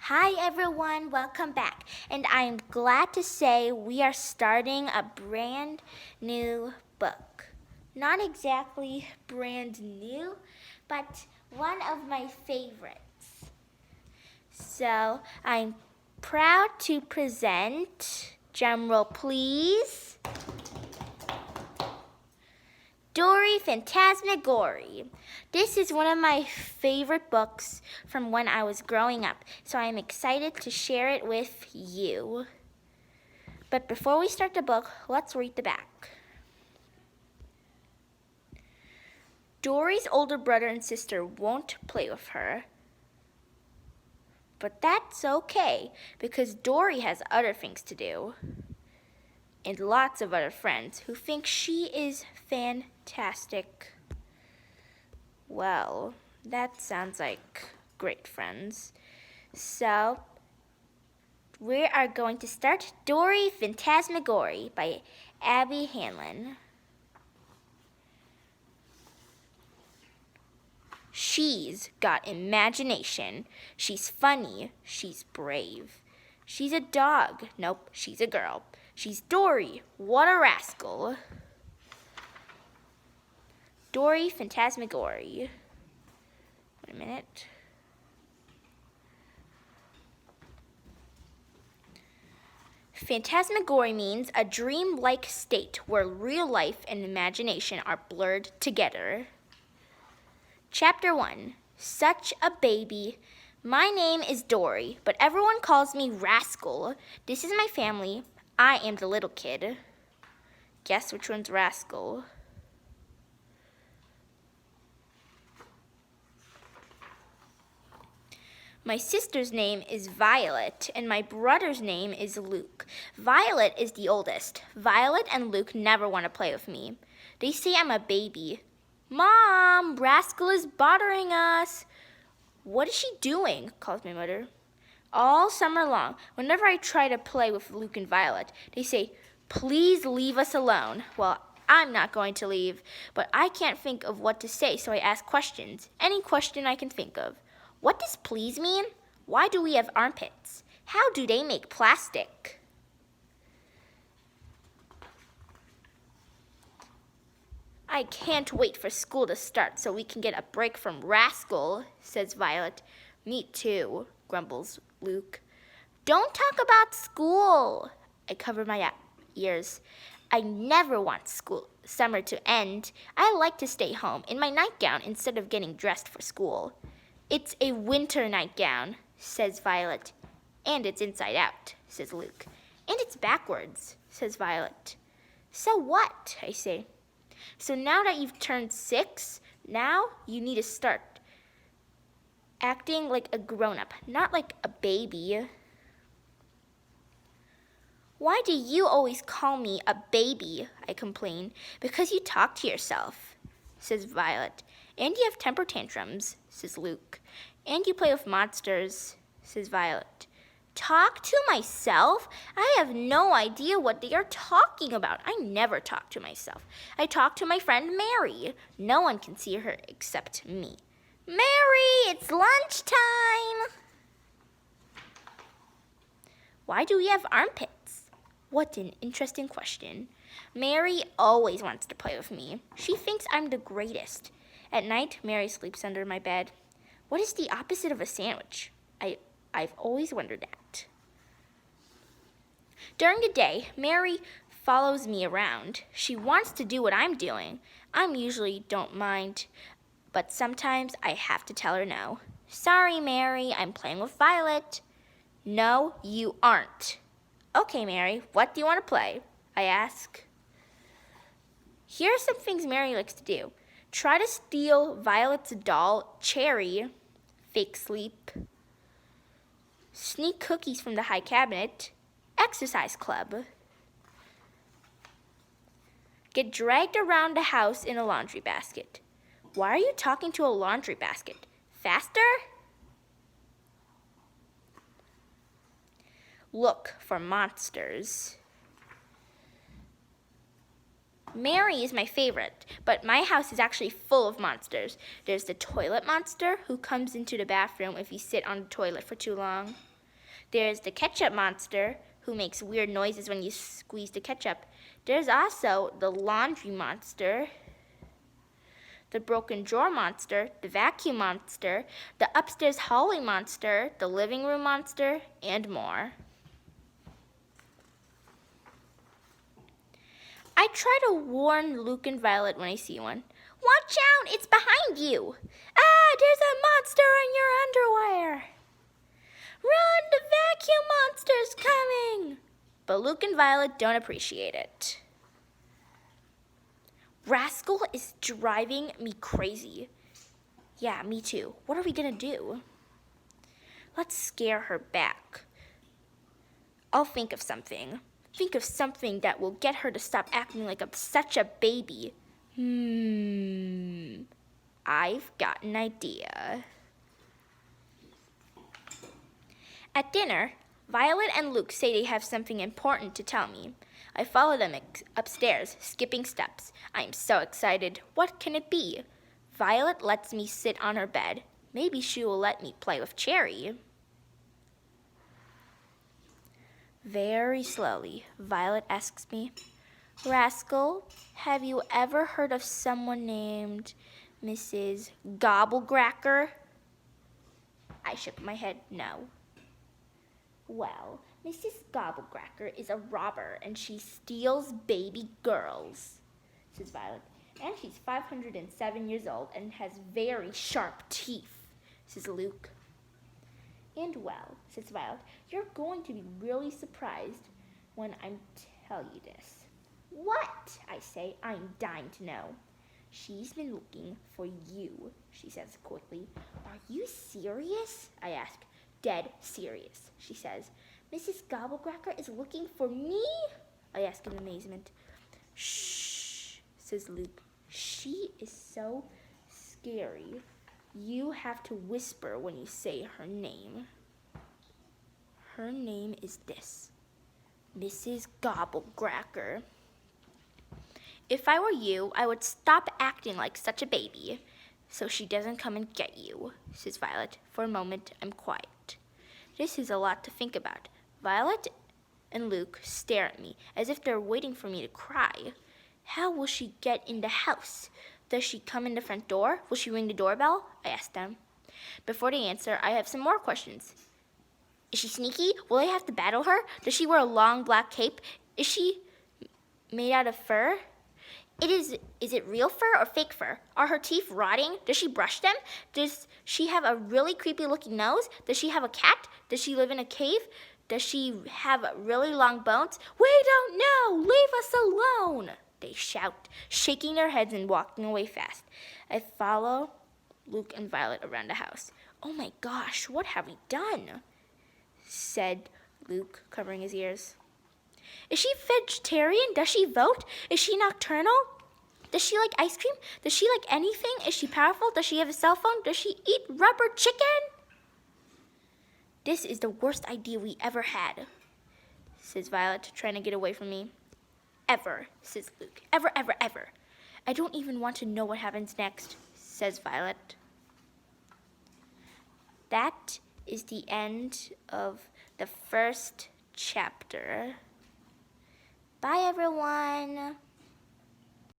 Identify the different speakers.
Speaker 1: Hi everyone, welcome back. And I'm glad to say we are starting a brand new book. Not exactly brand new, but one of my favorites. So I'm proud to present, drumroll please, Dory Fantasmagory. This is one of my favorite books from when I was growing up, so I'm excited to share it with you. But before we start the book, let's read the back. Dory's older brother and sister won't play with her. But that's okay, because Dory has other things to do. And lots of other friends who think she is fantastic. Well, that sounds like great friends. So, we are going to start Dory Fantasmagory by Abby Hanlon. She's got imagination. She's funny. She's brave. She's a dog. Nope, she's a girl. She's Dory. What a rascal. Dory Fantasmagory. Wait a minute. Phantasmagory means a dream-like state where real life and imagination are blurred together. Chapter 1. Such a baby. My name is Dory, but everyone calls me Rascal. This is my family. I am the little kid. Guess which one's Rascal? My sister's name is Violet, and my brother's name is Luke. Violet is the oldest. Violet and Luke never want to play with me. They say I'm a baby. Mom, Rascal is bothering us. What is she doing? Calls my mother. All summer long, whenever I try to play with Luke and Violet, they say, please leave us alone. Well, I'm not going to leave, but I can't think of what to say, so I ask questions. Any question I can think of. What does please mean? Why do we have armpits? How do they make plastic? I can't wait for school to start so we can get a break from Rascal, says Violet. Me too, grumbles Luke. Don't talk about school. I cover my ears. I never want summer to end. I like to stay home in my nightgown instead of getting dressed for school. It's a winter nightgown, says Violet. And it's inside out, says Luke. And it's backwards, says Violet. So what? I say. So now that you've turned 6, now you need to start acting like a grown-up, not like a baby. Why do you always call me a baby? I complain. Because you talk to yourself, says Violet. And you have temper tantrums, says Luke. And you play with monsters, says Violet. Talk to myself? I have no idea what they are talking about. I never talk to myself. I talk to my friend Mary. No one can see her except me. Mary, it's lunchtime. Why do we have armpits? What an interesting question. Mary always wants to play with me. She thinks I'm the greatest. At night, Mary sleeps under my bed. What is the opposite of a sandwich? I've always wondered that. During the day, Mary follows me around. She wants to do what I'm doing. I usually don't mind, but sometimes I have to tell her no. Sorry, Mary, I'm playing with Violet. No, you aren't. Okay, Mary, what do you want to play? I ask. Here are some things Mary likes to do. Try to steal Violet's doll, Cherry, fake sleep, sneak cookies from the high cabinet, exercise club, get dragged around the house in a laundry basket. Why are you talking to a laundry basket? Faster? Look for monsters. Mary is my favorite, but my house is actually full of monsters. There's the toilet monster who comes into the bathroom if you sit on the toilet for too long. There's the ketchup monster, who makes weird noises when you squeeze the ketchup. There's also the laundry monster, the broken drawer monster, the vacuum monster, the upstairs hallway monster, the living room monster, and more. I try to warn Luke and Violet when I see one. Watch out, it's behind you. Ah, there's a monster in your underwear. Run, the vacuum monster's coming. But Luke and Violet don't appreciate it. Rascal is driving me crazy. Yeah, me too. What are we gonna do? Let's scare her back. I'll think of something. Think of something that will get her to stop acting like such a baby. I've got an idea. At dinner, Violet and Luke say they have something important to tell me. I follow them upstairs, skipping steps. I am so excited. What can it be? Violet lets me sit on her bed. Maybe she will let me play with Cherry. Very slowly, Violet asks me, Rascal, have you ever heard of someone named Mrs. Gobblecracker? I shook my head no. Well, Mrs. Gobblecracker is a robber and she steals baby girls, says Violet. And she's 507 years old and has very sharp teeth, says Luke. And well, says Violet, you're going to be really surprised when I tell you this. What? I say, I'm dying to know. She's been looking for you, she says quickly. Are you serious? I ask. Dead serious, she says. Mrs. Gobblecracker is looking for me? I ask in amazement. Shh, says Luke. She is so scary. You have to whisper when you say her name. Her name is this, Mrs. Gobblecracker. If I were you, I would stop acting like such a baby so she doesn't come and get you, says Violet. For a moment, I'm quiet. This is a lot to think about. Violet and Luke stare at me as if they're waiting for me to cry. How will she get in the house? Does she come in the front door? Will she ring the doorbell? I ask them. Before they answer, I have some more questions. Is she sneaky? Will I have to battle her? Does she wear a long black cape? Is she made out of fur? Is it real fur or fake fur? Are her teeth rotting? Does she brush them? Does she have a really creepy looking nose? Does she have a cat? Does she live in a cave? Does she have really long bones? We don't know! Leave us alone! They shout, shaking their heads and walking away fast. I follow Luke and Violet around the house. Oh my gosh, what have we done? Said Luke, covering his ears. Is she vegetarian? Does she vote? Is she nocturnal? Does she like ice cream? Does she like anything? Is she powerful? Does she have a cell phone? Does she eat rubber chicken? This is the worst idea we ever had, says Violet, trying to get away from me. Ever, says Luke. Ever, ever, ever. I don't even want to know what happens next, says Violet. That is the end of the first chapter. Bye, everyone.